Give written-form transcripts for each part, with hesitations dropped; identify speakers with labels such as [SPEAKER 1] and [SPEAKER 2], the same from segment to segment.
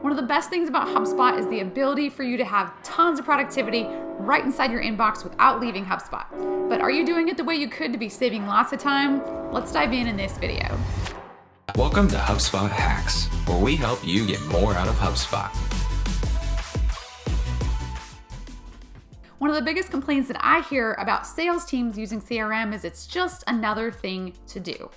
[SPEAKER 1] One of the best things about HubSpot is the ability for you to have tons of productivity right inside your inbox without leaving HubSpot. But are you doing it the way you could to be saving lots of time? Let's dive in this video.
[SPEAKER 2] Welcome to HubSpot Hacks, where we help you get more out of HubSpot.
[SPEAKER 1] One of the biggest complaints that I hear about sales teams using CRM is it's just another thing to do.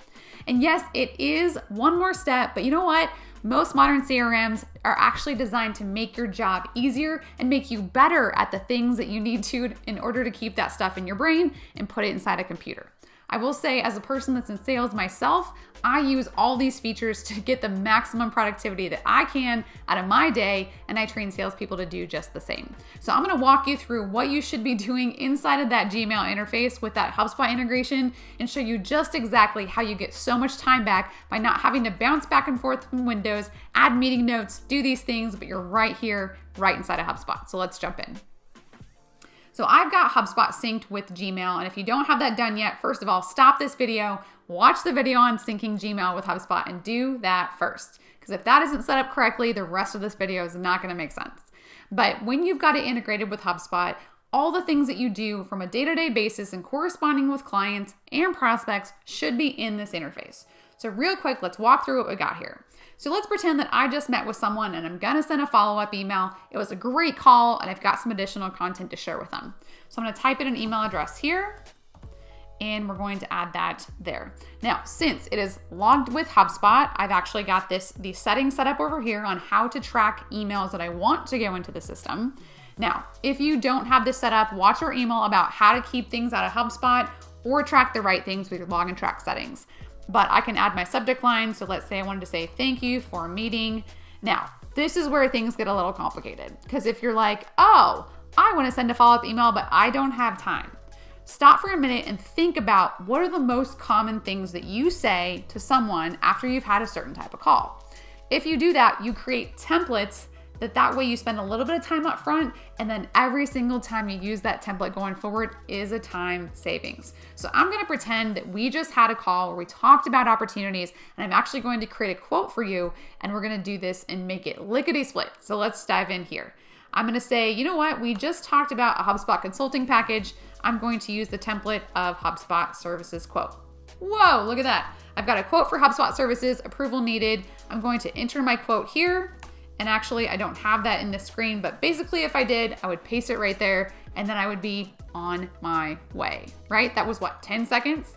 [SPEAKER 1] And yes, it is one more step, but you know what? Most modern CRMs are actually designed to make your job easier and make you better at the things that you need to in order to keep that stuff in your brain and put it inside a computer. I will say, as a person that's in sales myself, I use all these features to get the maximum productivity that I can out of my day, and I train salespeople to do just the same. So I'm gonna walk you through what you should be doing inside of that Gmail interface with that HubSpot integration and show you just exactly how you get so much time back by not having to bounce back and forth from windows, add meeting notes, do these things, but you're right here, right inside of HubSpot. So let's jump in. So I've got HubSpot synced with Gmail, and if you don't have that done yet, first of all, stop this video, watch the video on syncing Gmail with HubSpot, and do that first. Because if that isn't set up correctly, the rest of this video is not gonna make sense. But when you've got it integrated with HubSpot, all the things that you do from a day-to-day basis and corresponding with clients and prospects should be in this interface. So real quick, let's walk through what we got here. So let's pretend that I just met with someone and I'm gonna send a follow-up email. It was a great call and I've got some additional content to share with them. So I'm gonna type in an email address here and we're going to add that there. Now, since it is logged with HubSpot, I've actually got the settings set up over here on how to track emails that I want to go into the system. Now, if you don't have this set up, watch our email about how to keep things out of HubSpot or track the right things with your log and track settings. But I can add my subject line. So let's say I wanted to say, thank you for meeting. Now, this is where things get a little complicated because if you're like, oh, I want to send a follow-up email, but I don't have time. Stop for a minute and think about what are the most common things that you say to someone after you've had a certain type of call. If you do that, you create templates that way you spend a little bit of time up front, and then every single time you use that template going forward is a time savings. So I'm gonna pretend that we just had a call where we talked about opportunities, and I'm actually going to create a quote for you, and we're gonna do this and make it lickety-split. So let's dive in here. I'm gonna say, you know what? We just talked about a HubSpot consulting package. I'm going to use the template of HubSpot services quote. Whoa, look at that. I've got a quote for HubSpot services, approval needed. I'm going to enter my quote here. And actually, I don't have that in the screen, but basically if I did, I would paste it right there and then I would be on my way, right? That was what, 10 seconds?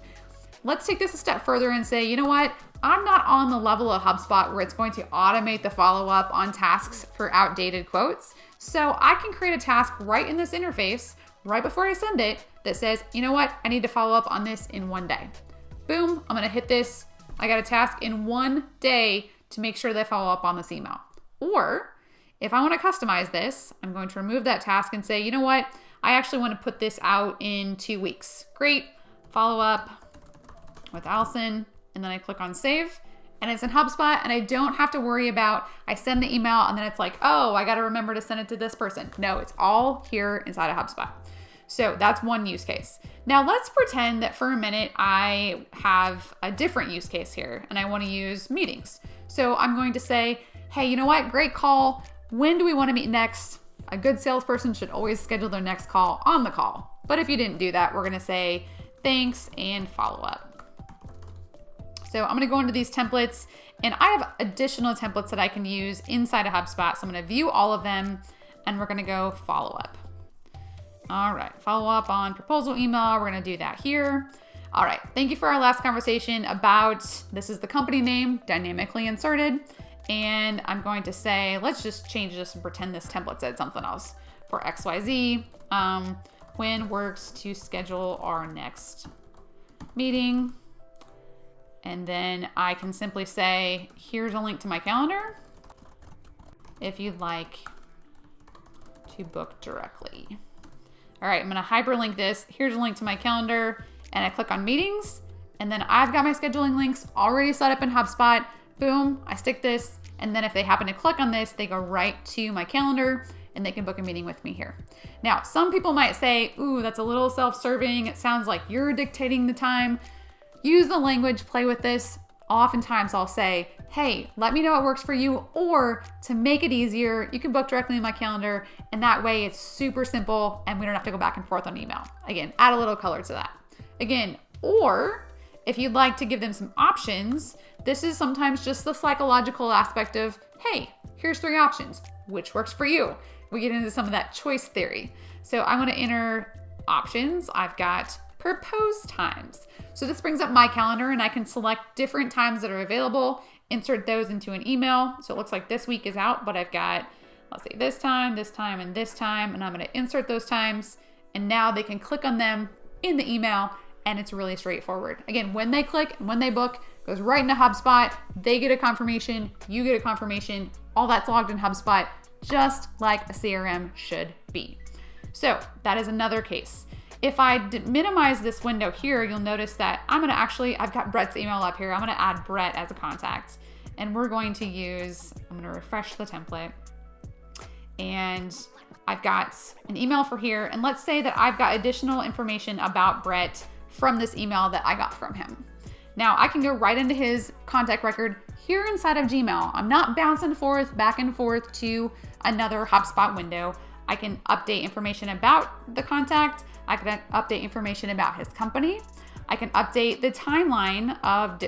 [SPEAKER 1] Let's take this a step further and say, you know what? I'm not on the level of HubSpot where it's going to automate the follow-up on tasks for outdated quotes. So I can create a task right in this interface, right before I send it, that says, you know what? I need to follow up on this in 1 day. Boom, I'm gonna hit this. I got a task in 1 day to make sure that I follow up on this email. Or if I want to customize this, I'm going to remove that task and say, you know what? I actually want to put this out in 2 weeks. Great. Follow up with Allison. And then I click on save and it's in HubSpot and I don't have to worry about, I send the email and then it's like, oh, I got to remember to send it to this person. No, it's all here inside of HubSpot. So that's one use case. Now let's pretend that for a minute I have a different use case here and I want to use meetings. So I'm going to say, hey, you know what? Great call. When do we want to meet next? A good salesperson should always schedule their next call on the call. But if you didn't do that, we're going to say thanks and follow up. So I'm going to go into these templates and I have additional templates that I can use inside of HubSpot. So I'm going to view all of them and we're going to go follow up. All right. Follow up on proposal email. We're going to do that here. All right. Thank you for our last conversation about, this is the company name, dynamically inserted. And I'm going to say, let's just change this and pretend this template said something else for XYZ. When works to schedule our next meeting. And then I can simply say, here's a link to my calendar if you'd like to book directly. All right, I'm gonna hyperlink this. Here's a link to my calendar and I click on meetings and then I've got my scheduling links already set up in HubSpot. Boom, I stick this. And then if they happen to click on this, they go right to my calendar and they can book a meeting with me here. Now, some people might say, ooh, that's a little self-serving. It sounds like you're dictating the time. Use the language, play with this. oftentimes I'll say, hey, let me know what works for you, or to make it easier, you can book directly in my calendar, and that way it's super simple and we don't have to go back and forth on email. Again, add a little color to that. Again, or if you'd like to give them some options, this is sometimes just the psychological aspect of, hey, here's 3 options. Which works for you? We get into some of that choice theory. So I'm going to enter options. I've got propose times. So this brings up my calendar and I can select different times that are available, insert those into an email. So it looks like this week is out, but I've got, let's say this time, and this time, and I'm going to insert those times. And now they can click on them in the email, and it's really straightforward. Again, when they click and when they book, it goes right into HubSpot. They get a confirmation, you get a confirmation. All that's logged in HubSpot, just like a CRM should be. So that is another case. If I minimize this window here, you'll notice that I've got Brett's email up here. I'm gonna add Brett as a contact, and we're going to I'm gonna refresh the template, and I've got an email for here. And let's say that I've got additional information about Brett from this email that I got from him. Now I can go right into his contact record here inside of Gmail. I'm not bouncing back and forth to another HubSpot window. I can update information about the contact. I can update information about his company. I can update the timeline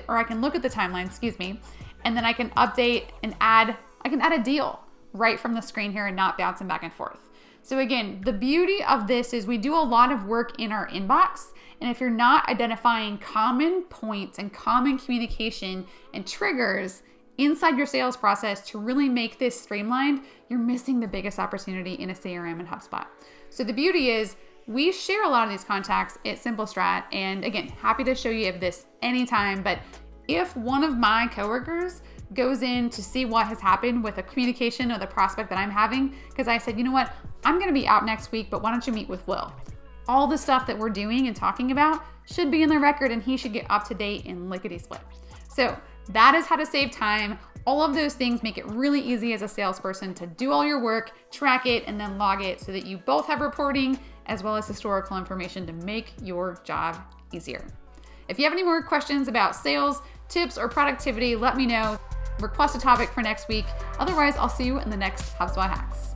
[SPEAKER 1] or I can look at the timeline, and then I can update and add a deal right from the screen here and not bouncing back and forth. So again, the beauty of this is we do a lot of work in our inbox, and if you're not identifying common points and common communication and triggers inside your sales process to really make this streamlined, you're missing the biggest opportunity in a CRM and HubSpot. So the beauty is we share a lot of these contacts at SimpleStrat, and again, happy to show you of this anytime, but if one of my coworkers goes in to see what has happened with a communication or the prospect that I'm having, because I said, you know what, I'm going to be out next week, but why don't you meet with Will? All the stuff that we're doing and talking about should be in the record, and he should get up to date and lickety-split. So that is how to save time. All of those things make it really easy as a salesperson to do all your work, track it, and then log it so that you both have reporting as well as historical information to make your job easier. If you have any more questions about sales, tips, or productivity, let me know. Request a topic for next week. Otherwise, I'll see you in the next HubSpot Hacks.